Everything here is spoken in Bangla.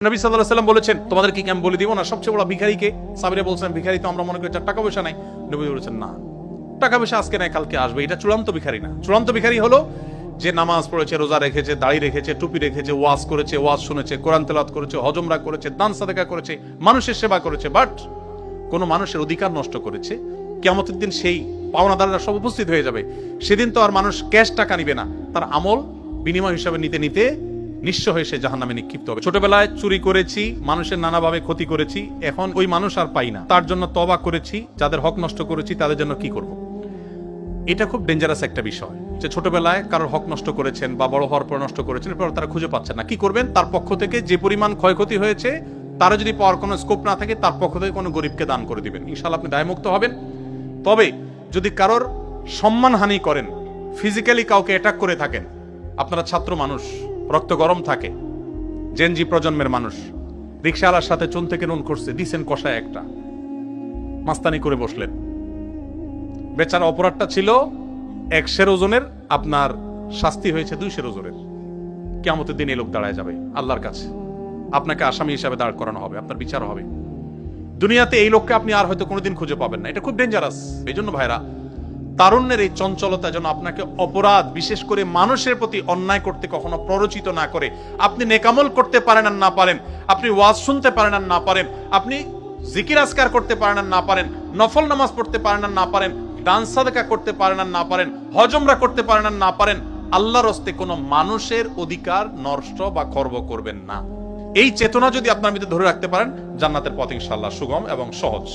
নবী সাল্লাল্লাহু আলাইহি ওয়াসাল্লাম বলেছেন, তোমাদেরকে কি আমি বলে দিব না সবচেয়ে বড় ভিখারিকে? সাহাবীরা বলছেন, ভিখারি তো আমরা মনে করি টাকা পয়সা নাই। নবী বলেছেন, না, টাকা পয়সা আজকে নাই কালকে আসবে, এটা চূড়ান্ত ভিখারি না। চূড়ান্ত ভিখারি হলো যে নামাজ পড়েছে, রোজা রেখেছে, দাড়ি রেখেছে, টুপি রেখেছে, ওয়াজ করেছে, ওয়াজ শুনেছে, কোরআন তেলাওয়াত করেছে, হজ উমরা করেছে, দান সাদাকা করেছে, মানুষের সেবা করেছে, বাট কোন মানুষের অধিকার নষ্ট করেছে, কিয়ামতের দিন সেই পাওনাদাররা সব উপস্থিত হয়ে যাবে। সেদিন তো আর মানুষ ক্যাশ টাকা নিবে না, তার আমল বিনিময় হিসাবে নিতে নিতে নিঃস্ব হয়ে সে জাহান্নামে নিক্ষিপ্ত হবে। ছোটবেলায় চুরি করেছি, মানুষের নানাভাবে ক্ষতি করেছি, এখন ওই মানুষ আর পাই না, তার জন্য তওবা করেছি, যাদের হক নষ্ট করেছি তাদের জন্য কি করব? এটা খুব ডেঞ্জারাস একটা বিষয়, যে ছোটবেলায় কারোর হক নষ্ট করেছেন বা বড় হওয়ার পর নষ্ট করেছেন, এরপর তারা খুঁজে পাচ্ছেন না, কি করবেন? তার পক্ষ থেকে যে পরিমাণ ক্ষয়ক্ষতি হয়েছে তারা যদি পাওয়ার কোনো স্কোপ না থাকে, তার পক্ষ থেকে কোনো গরিবকে দান করে দিবেন, ইনশাআল্লাহ আপনি দায়মুক্ত হবেন। তবে যদি কারোর সম্মানহানি করেন, ফিজিক্যালি কাউকে অ্যাটাক করে থাকেন, আপনারা ছাত্র মানুষ, রক্ত গরম থাকে, জেনজি প্রজন্মের মানুষ, রিকশাওয়ালার সাথে চুন থেকে নুন করছে, দিছেন কষায় একটা, মাস্তানি করে বসলেন, বেচারা অপরাধটা ছিল 100 ওজনের, আপনার শাস্তি হয়েছে 200 ওজনের। কিয়ামতের দিন এই লোক দাঁড়ায় যাবে আল্লাহর কাছে, আপনাকে আসামি হিসাবে দাঁড় করানো হবে, আপনার বিচার হবে। দুনিয়াতে এই লোককে আপনি আর হয়তো কোনোদিন খুঁজে পাবেন না। এটা খুব ডেঞ্জারাস। এই জন্য ভাইরা, তারুণ্যের এই চঞ্চলতা যেন আপনাকে অপরাধ, বিশেষ করে মানুষের প্রতি অন্যায় করতে কখনো প্ররোচিত না করে। আপনি নেকামল করতে পারেন আর না পারেন, আপনি ওয়াজ শুনতে পারেন আর না পারেন, আপনি জিকির আজকার করতে পারেন আর না পারেন, নফল নামাজ পড়তে পারেন আর না পারেন, দান সাদাকা করতে পারেন আর না পারেন, হজ উমরা করতে পারেন আর না পারেন, আল্লাহর হস্তে কোনো মানুষের অধিকার নষ্ট বা খর্ব করবেন না। এই চেতনা যদি আপনার ভিতরে ধরে রাখতে পারেন, জান্নাতের পথ ইনশাআল্লাহ সুগম এবং সহজ।